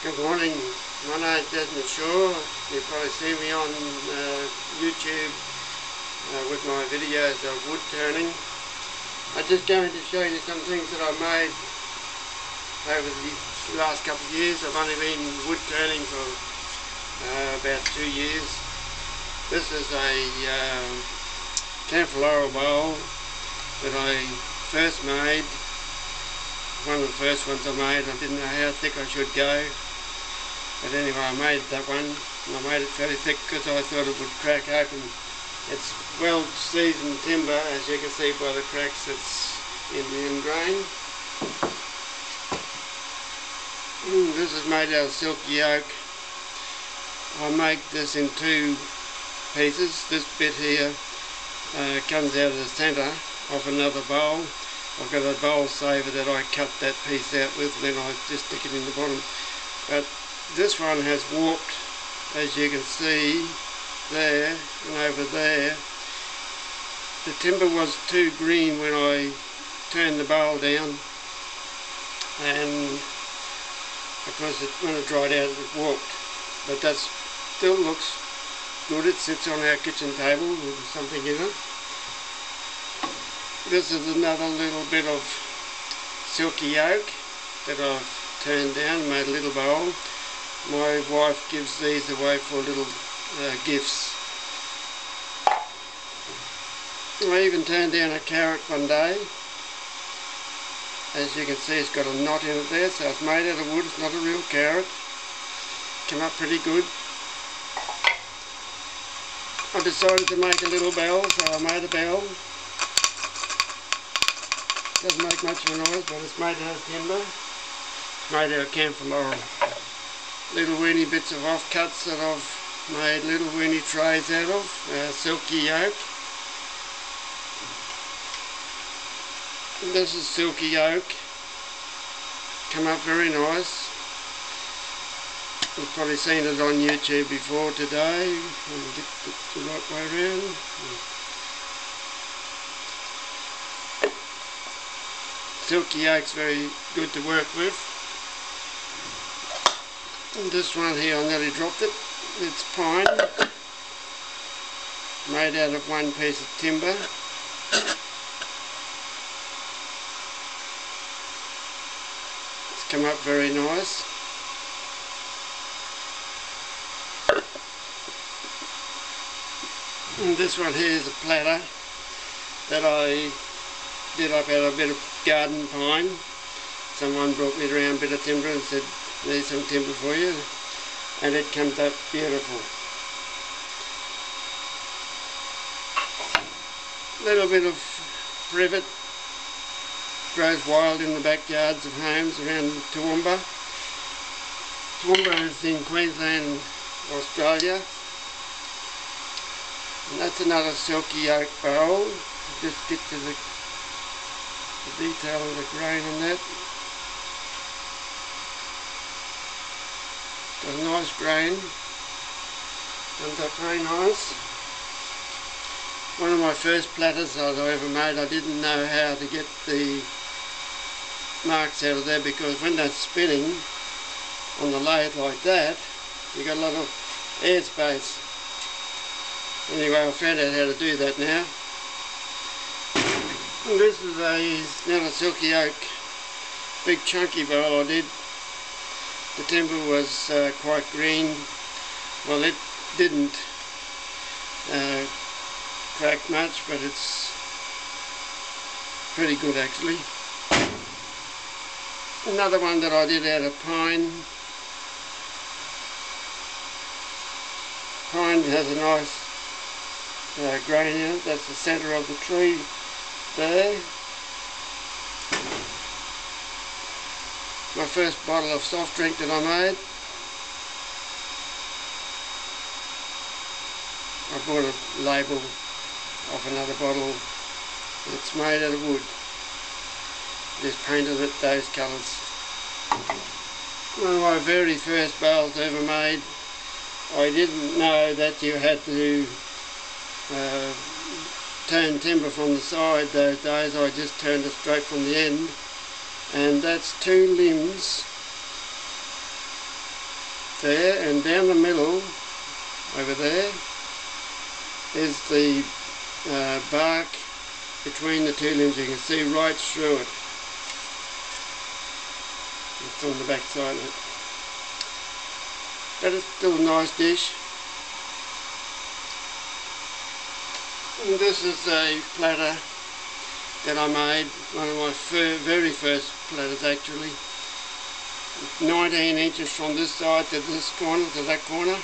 Good morning, my name is Desmond Shore. You've probably seen me on YouTube with my videos of wood turning. I'm just going to show you some things that I've made over the last couple of years. I've only been wood turning for about 2 years. This is a camphor laurel bowl that I first made. One of the first ones I made. I didn't know how thick I should go. But anyway, I made that one, and I made it fairly thick because I thought it would crack open. It's well seasoned timber, as you can see by the cracks that's in the end grain. This is made out of silky oak. I make this in 2 pieces. This bit here comes out of the centre of another bowl. I've got a bowl saver that I cut that piece out with, then I just stick it in the bottom. But this one has warped, as you can see there and over there. The timber was too green when I turned the bowl down, and of course when it dried out it warped. But that still looks good. It sits on our kitchen table with something in it. This is another little bit of silky oak that I've turned down and made a little bowl. My wife gives these away for little gifts. I even turned down a carrot one day. As you can see, it's got a knot in it there, so it's made out of wood. It's not a real carrot. Came up pretty good. I decided to make a little bell, so I made a bell. Doesn't make much of a noise, but it's made out of timber. Made out of camphor laurel. Little weeny bits of offcuts that I've made little weeny trays out of, silky oak. This is silky oak. Come up very nice. You've probably seen it on YouTube before today. I'll get the right way around. Silky oak's very good to work with. And this one here, I nearly dropped it. It's pine, made out of 1 piece of timber. It's come up very nice. And this one here is a platter that I did up out of a bit of garden pine. Someone brought me around a bit of timber and said, "Need some timber for you," and it comes up beautiful. Little bit of privet grows wild in the backyards of homes around Toowoomba. Toowoomba is in Queensland, Australia. And that's another silky oak bowl. Just get to the detail of the grain on that. Got a nice grain. Comes up very nice. One of my first platters I ever made, I didn't know how to get the marks out of there, because when that's spinning on the lathe like that, you got a lot of air space. Anyway, I found out how to do that now. And this is another silky oak, big chunky bowl I did. The timber was quite green. Well, it didn't crack much, but it's pretty good actually. Another one that I did out of pine. Pine has a nice grain in it. That's the centre of the tree there. My first bottle of soft drink that I made. I bought a label off another bottle. It's made out of wood. Just painted it those colours. One of my very first bowls ever made. I didn't know that you had to turn timber from the side those days. I just turned it straight from the end, and that's 2 limbs there, and down the middle over there is the bark between the two limbs. You can see right through it. It's on the back side of it. But it's still a nice dish. And this is a platter that I made, one of my very first platters actually. 19 inches from this side to this corner, to that corner.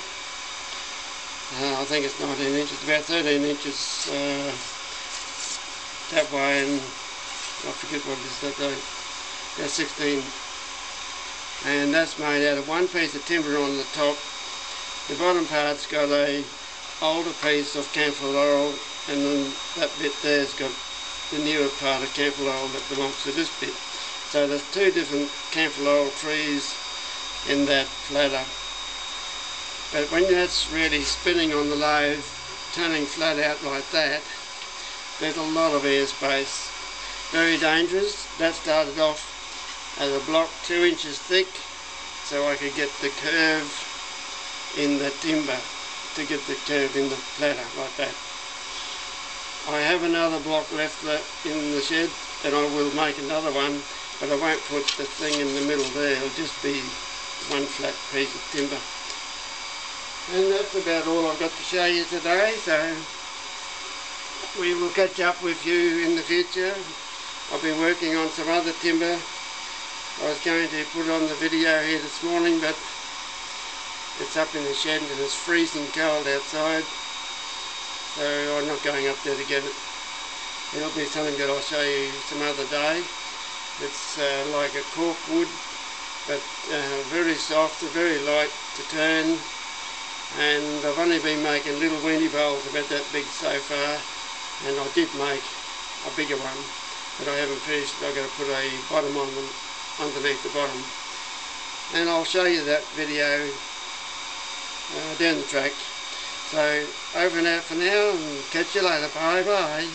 I think it's 19 inches, about 13 inches that way, and I forget what it is that day, about 16. And that's made out of one piece of timber on the top. The bottom part's got a older piece of camphor laurel, and then that bit there's got the newer part of camphor laurel that belongs to this bit. So there's two different camphor laurel trees in that platter. But when that's really spinning on the lathe, turning flat out like that, there's a lot of air space. Very dangerous. That started off as a block 2 inches thick, so I could get the curve in the timber, to get the curve in the platter like that. I have another block left in the shed, and I will make another one, but I won't put the thing in the middle there. It'll just be one flat piece of timber. And that's about all I've got to show you today, so we will catch up with you in the future. I've been working on some other timber. I was going to put on the video here this morning, but it's up in the shed and it's freezing cold outside, so I'm not going up there to get it. It'll be something that I'll show you some other day. It's like a cork wood, but very soft, very light to turn, and I've only been making little weeny bowls about that big so far, and I did make a bigger one, but I haven't finished. I've got to put a bottom on them, underneath the bottom, and I'll show you that video down the track. So over and out for now, and catch you later. Bye bye.